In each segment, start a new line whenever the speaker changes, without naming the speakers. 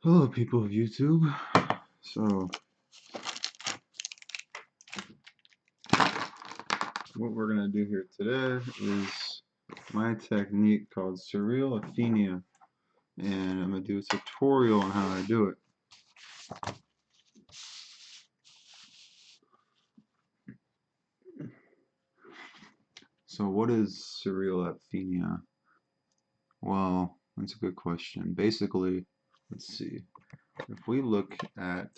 Hello, people of YouTube. So, what we're going to do here today is my technique called Surreal Apophenia, and I'm going to do a tutorial on how to do it. So, what is Surreal Apophenia? Well, that's a good question. Basically, let's see. If we look at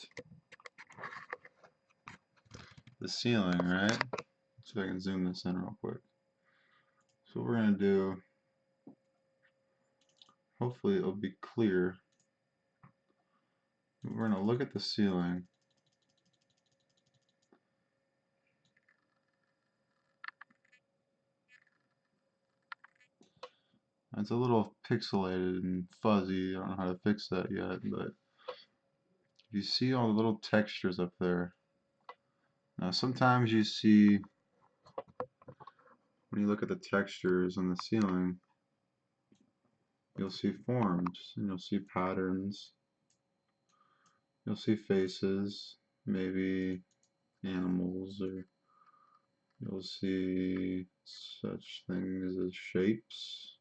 the ceiling, right? See if I can zoom this in real quick. So, what we're going to do, hopefully, it'll be clear. We're going to look at the ceiling. It's a little pixelated and fuzzy. I don't know how to fix that yet, but you see all the little textures up there. Now sometimes you see, when you look at the textures on the ceiling, you'll see forms, and you'll see patterns, you'll see faces, maybe animals, or you'll see such things as shapes,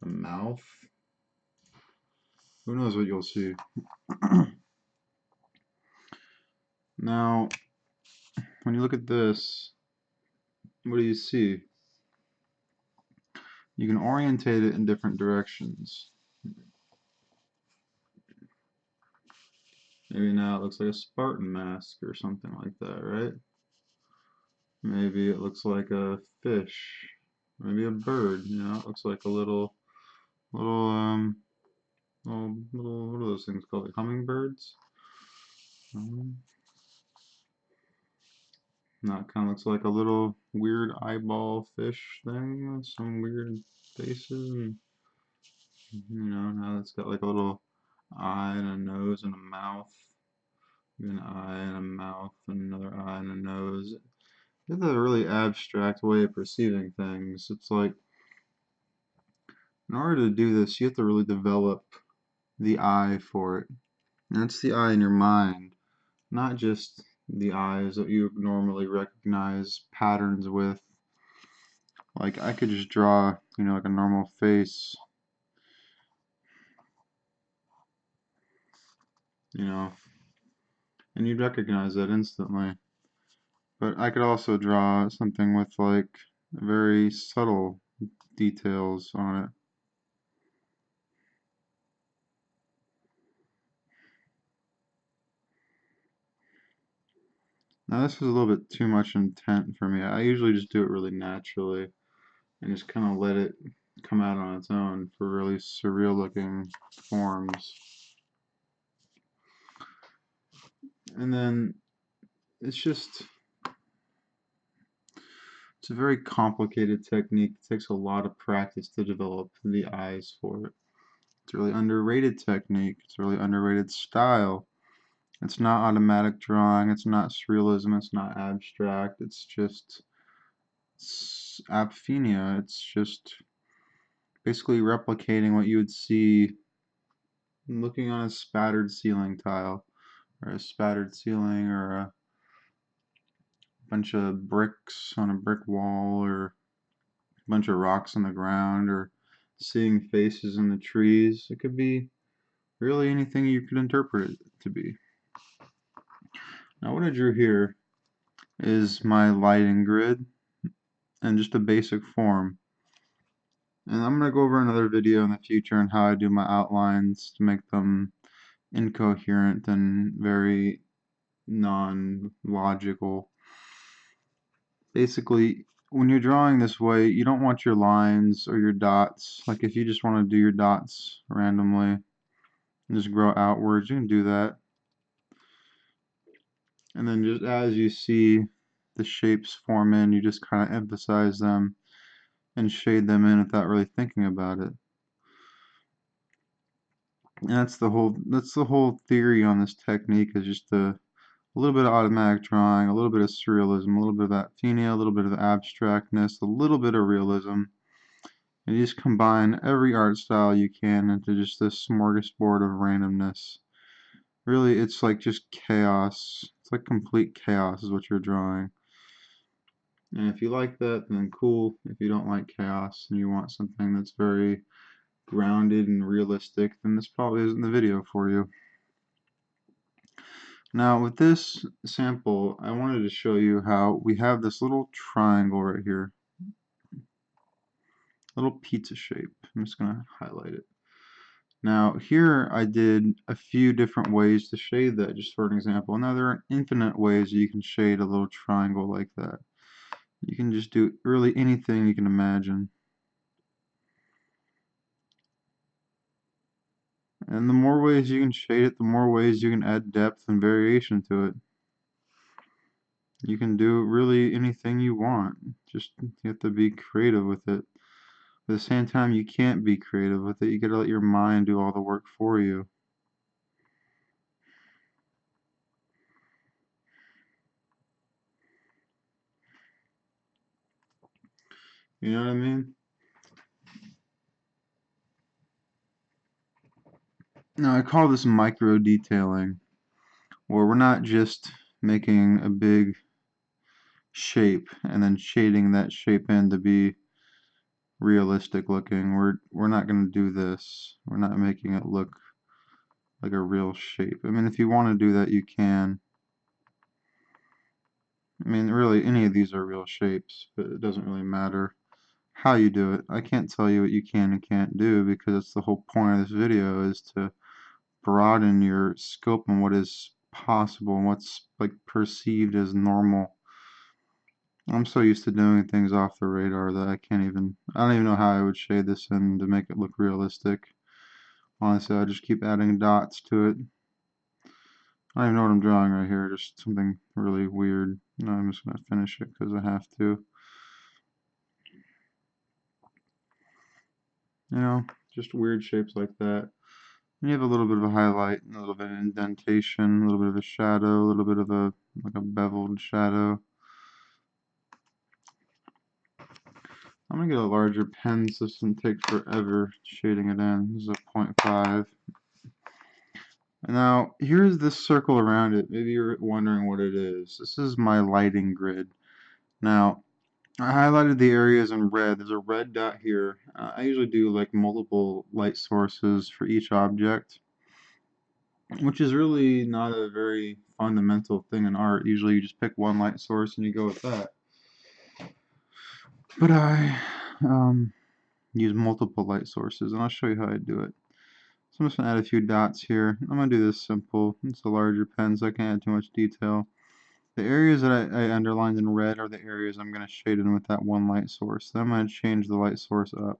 a mouth. Who knows what you'll see. Now, when you look at this, what do you see? You can orientate it in different directions. Maybe now it looks like a Spartan mask or something like that, right? Maybe it looks like a fish. Maybe a bird, you know, it looks like a little, what are those things called? Like hummingbirds? That kind of looks like a little weird eyeball fish thing with some weird faces, and you know, now it's got like a little eye and a nose and a mouth. An eye and a mouth and another eye and a nose. It's a really abstract way of perceiving things. It's like, in order to do this, you have to really develop the eye for it. And that's the eye in your mind, not just the eyes that you normally recognize patterns with. Like, I could just draw, you know, like a normal face, you know, and you'd recognize that instantly. But I could also draw something with, like, very subtle details on it. Now this is a little bit too much intent for me. I usually just do it really naturally and just kind of let it come out on its own for really surreal looking forms. And then it's a very complicated technique. It takes a lot of practice to develop the eyes for it. It's a really underrated technique. It's a really underrated style. It's not automatic drawing. It's not surrealism. It's not abstract. It's just apophenia. It's just basically replicating what you would see looking on a spattered ceiling tile, or a spattered ceiling, or a bunch of bricks on a brick wall, or a bunch of rocks on the ground, or seeing faces in the trees. It could be really anything you could interpret it to be. Now what I drew here is my lighting grid and just a basic form. And I'm going to go over another video in the future on how I do my outlines to make them incoherent and very non-logical. Basically, when you're drawing this way, you don't want your lines or your dots, like if you just want to do your dots randomly and just grow outwards, you can do that. And then just as you see the shapes form in, you just kind of emphasize them and shade them in without really thinking about it. And that's the whole theory on this technique, is just a little bit of automatic drawing, a little bit of surrealism, a little bit of apophenia, a little bit of abstractness, a little bit of realism, And you just combine every art style you can into just this smorgasbord of randomness. Really, it's like just chaos. It's like complete chaos is what you're drawing. And if you like that, then cool. If you don't like chaos and you want something that's very grounded and realistic, then this probably isn't the video for you. Now with this sample, I wanted to show you how we have this little triangle right here. Little pizza shape. I'm just going to highlight it. Now here I did a few different ways to shade that, just for an example. Now there are infinite ways you can shade a little triangle like that. You can just do really anything you can imagine. And the more ways you can shade it, the more ways you can add depth and variation to it. You can do really anything you want. Just you have to be creative with it. At the same time, you can't be creative with it. You gotta let your mind do all the work for you. You know what I mean? Now, I call this micro detailing, where we're not just making a big shape and then shading that shape in to be realistic looking. We're not going to do this. We're not making it look like a real shape. I mean, if you want to do that, you can. I mean, really, any of these are real shapes, but it doesn't really matter how you do it. I can't tell you what you can and can't do, because that's the whole point of this video, is to broaden your scope on what is possible and what's like perceived as normal. I'm so used to doing things off the radar that I don't even know how I would shade this in to make it look realistic. Honestly, I just keep adding dots to it. I don't even know what I'm drawing right here, just something really weird. No, I'm just going to finish it because I have to. You know, just weird shapes like that. And you have a little bit of a highlight, a little bit of indentation, a little bit of a shadow, a little bit of a beveled shadow. I'm going to get a larger pen so this doesn't take forever shading it in. This is a 0.5. Now, here's this circle around it. Maybe you're wondering what it is. This is my lighting grid. Now, I highlighted the areas in red. There's a red dot here. I usually do like multiple light sources for each object, which is really not a very fundamental thing in art. Usually you just pick one light source and you go with that. But I use multiple light sources, and I'll show you how I do it. So I'm just going to add a few dots here. I'm going to do this simple. It's a larger pen, so I can't add too much detail. The areas that I underlined in red are the areas I'm going to shade in with that one light source. Then I'm going to change the light source up.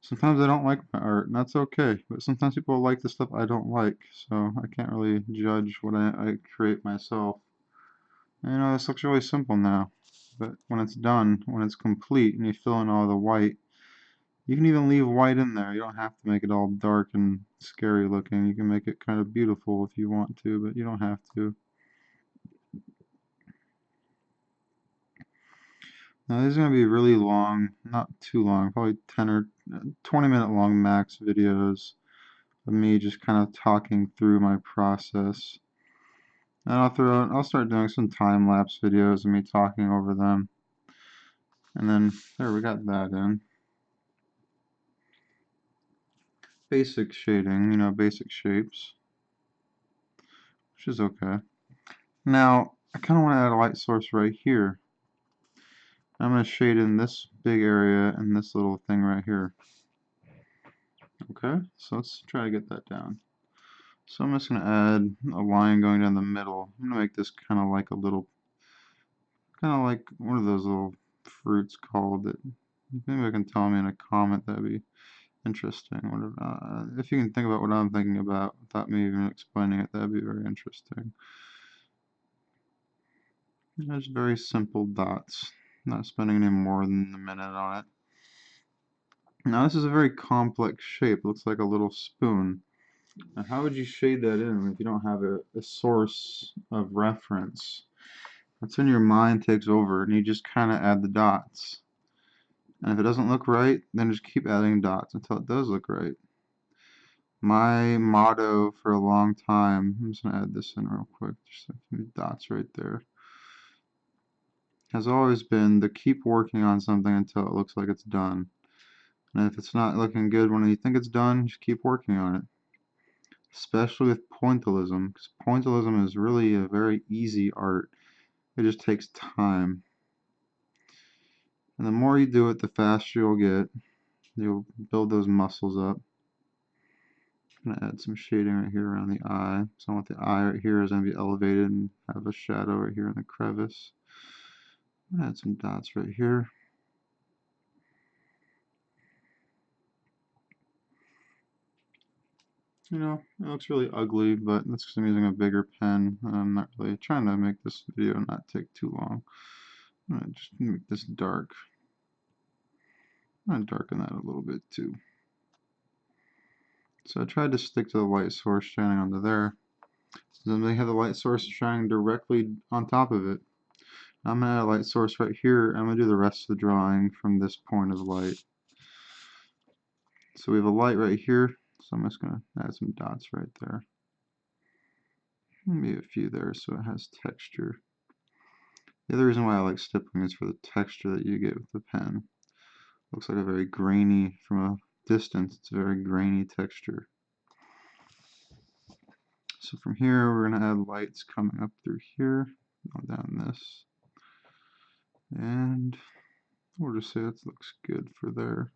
Sometimes I don't like my art, and that's okay. But sometimes people like the stuff I don't like, so I can't really judge what I create myself. And, you know, this looks really simple now. But when it's done, when it's complete, and you fill in all the white, you can even leave white in there. You don't have to make it all dark and scary looking. You can make it kind of beautiful if you want to, but you don't have to. Now these are going to be really long, not too long, probably 10 or 20 minute long max videos of me just kind of talking through my process. And I'll start doing some time-lapse videos of me talking over them. And then, there, we got that in. Basic shading, you know, basic shapes, which is okay. Now, I kind of want to add a light source right here. I'm going to shade in this big area and this little thing right here. Okay, so let's try to get that down. So I'm just going to add a line going down the middle. I'm going to make this kind of like one of those little fruits called that. Maybe I can tell me in a comment, that'd be interesting. If you can think about what I'm thinking about without me even explaining it, that'd be very interesting. Just very simple dots. Not spending any more than a minute on it. Now this is a very complex shape. It looks like a little spoon. Now how would you shade that in if you don't have a source of reference? That's when your mind takes over and you just kind of add the dots. And if it doesn't look right, then just keep adding dots until it does look right. My motto for a long time, I'm just going to add this in real quick, just a few dots right there, has always been to keep working on something until it looks like it's done. And if it's not looking good when you think it's done, just keep working on it. Especially with pointillism, because pointillism is really a very easy art. It just takes time. And the more you do it, the faster you'll get. You'll build those muscles up. I'm going to add some shading right here around the eye. So I want the eye right here is going to be elevated and have a shadow right here in the crevice. I'm going to add some dots right here. You know, it looks really ugly, but that's because I'm using a bigger pen. I'm not really trying to make this video not take too long. I'm going to just make this dark. I'm going to darken that a little bit too. So I tried to stick to the light source shining onto there. Then they have the light source shining directly on top of it. I'm going to add a light source right here. I'm going to do the rest of the drawing from this point of light. So we have a light right here. So I'm just going to add some dots right there. Maybe a few there so it has texture. The other reason why I like stippling is for the texture that you get with the pen. Looks like a very grainy, from a distance, it's a very grainy texture. So from here, we're going to add lights coming up through here, down this. And we'll just say that looks good for there.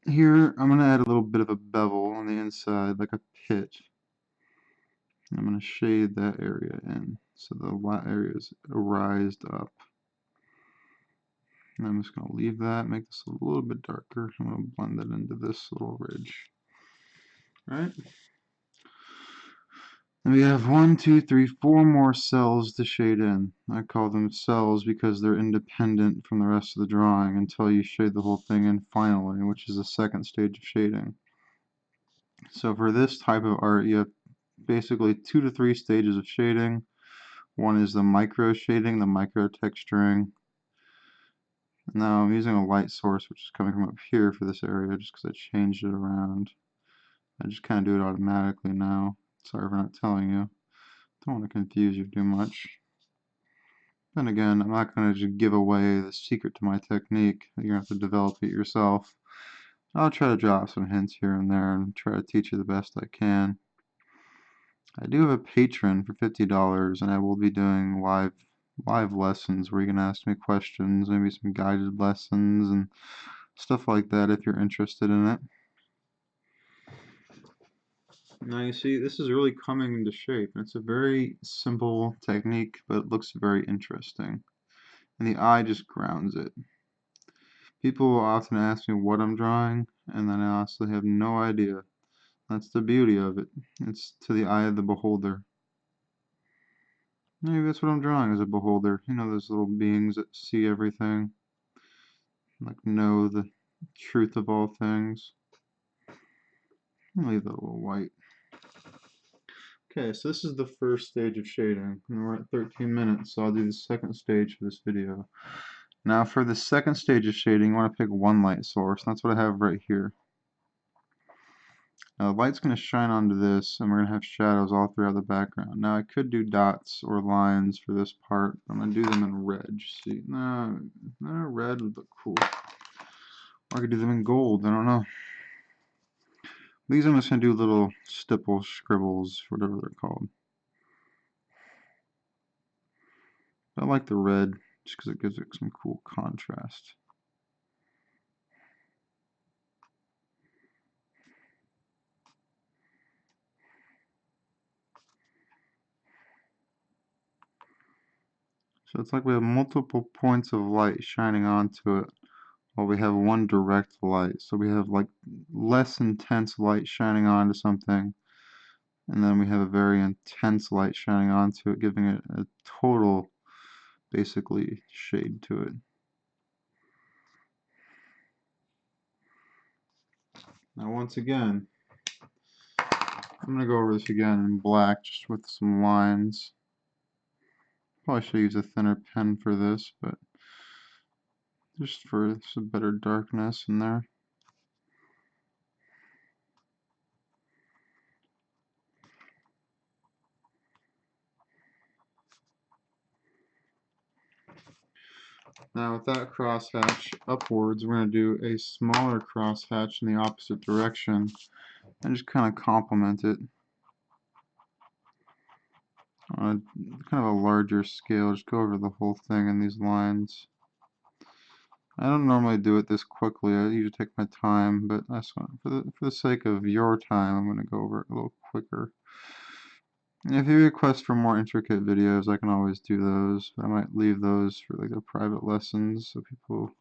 Here, I'm going to add a little bit of a bevel on the inside, like a pit. I'm going to shade that area in, so the light area is rised up. And I'm just going to leave that, make this a little bit darker. I'm going to blend it into this little ridge. Alright. And we have 1, 2, 3, 4 more cells to shade in. I call them cells because they're independent from the rest of the drawing until you shade the whole thing in finally, which is the second stage of shading. So for this type of art, you have basically 2 to 3 stages of shading. One is the micro shading, the micro texturing. Now I'm using a light source which is coming from up here for this area just because I changed it around. I just kind of do it automatically now. Sorry for not telling you. Don't want to confuse you too much. Then again, I'm not going to just give away the secret to my technique. You're going to have to develop it yourself. I'll try to drop some hints here and there and try to teach you the best I can. I do have a Patreon for $50, and I will be doing live lessons where you can ask me questions, maybe some guided lessons and stuff like that if you're interested in it. Now you see, this is really coming into shape. It's a very simple technique, but it looks very interesting. And the eye just grounds it. People will often ask me what I'm drawing, and then I honestly have no idea. That's the beauty of it. It's to the eye of the beholder. Maybe that's what I'm drawing as a beholder. You know, those little beings that see everything, like know the truth of all things. I'll leave that a little white. Okay, so this is the first stage of shading, and we're at 13 minutes, so I'll do the second stage for this video. Now for the second stage of shading, you want to pick one light source, and that's what I have right here. Now the light's going to shine onto this, and we're going to have shadows all throughout the background. Now I could do dots or lines for this part, but I'm going to do them in red. See, no, red would look cool. Or I could do them in gold, I don't know. These I'm just going to do little stipple scribbles, whatever they're called. I like the red just because it gives it some cool contrast. So it's like we have multiple points of light shining onto it while we have one direct light. So we have like less intense light shining onto something, and then we have a very intense light shining onto it, giving it a total, basically, shade to it. Now once again, I'm going to go over this again in black just with some lines. Probably should use a thinner pen for this, but just for some better darkness in there. Now with that crosshatch upwards, we're going to do a smaller crosshatch in the opposite direction and just kind of complement it on a kind of a larger scale. Just go over the whole thing in these lines. I don't normally do it this quickly. I usually take my time, but that's for the sake of your time, I'm going to go over it a little quicker. And if you request for more intricate videos, I can always do those. But I might leave those for like the private lessons, so people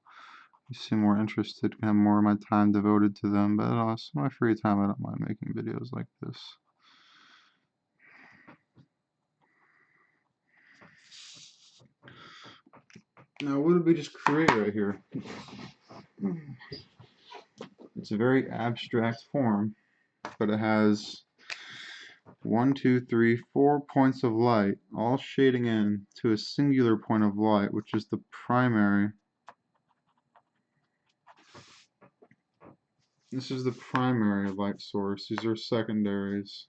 who seem more interested can have more of my time devoted to them. But also my free time, I don't mind making videos like this. Now, what did we just create right here? It's a very abstract form, but it has 1, 2, 3, 4 points of light, all shading in to a singular point of light, which is the primary. This is the primary light source. These are secondaries.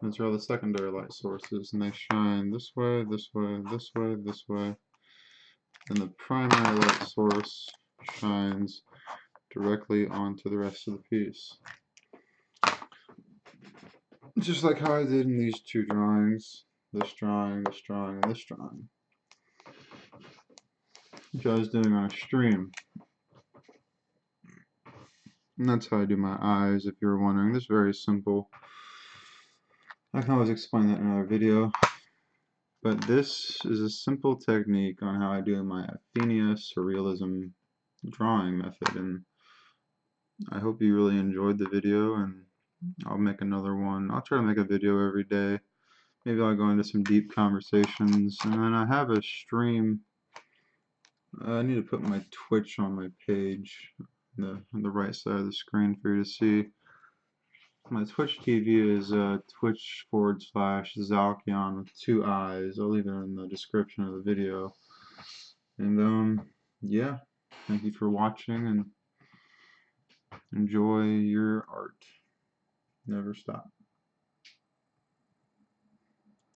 These are all the secondary light sources, and they shine this way, this way, this way, this way. And the primary light source shines directly onto the rest of the piece. Just like how I did in these two drawings. This drawing, this drawing, and this drawing. Which I was doing on a stream. And that's how I do my eyes, if you were wondering. This is very simple. I can always explain that in another video. But this is a simple technique on how I do my Apophenia surrealism drawing method. And I hope you really enjoyed the video, and I'll make another one. I'll try to make a video every day. Maybe I'll go into some deep conversations. And then I have a stream. I need to put my Twitch on my page on the right side of the screen for you to see. My Twitch TV is Twitch/Zalkion with 2 eyes. I'll leave it in the description of the video. And yeah, thank you for watching and enjoy your art. Never stop.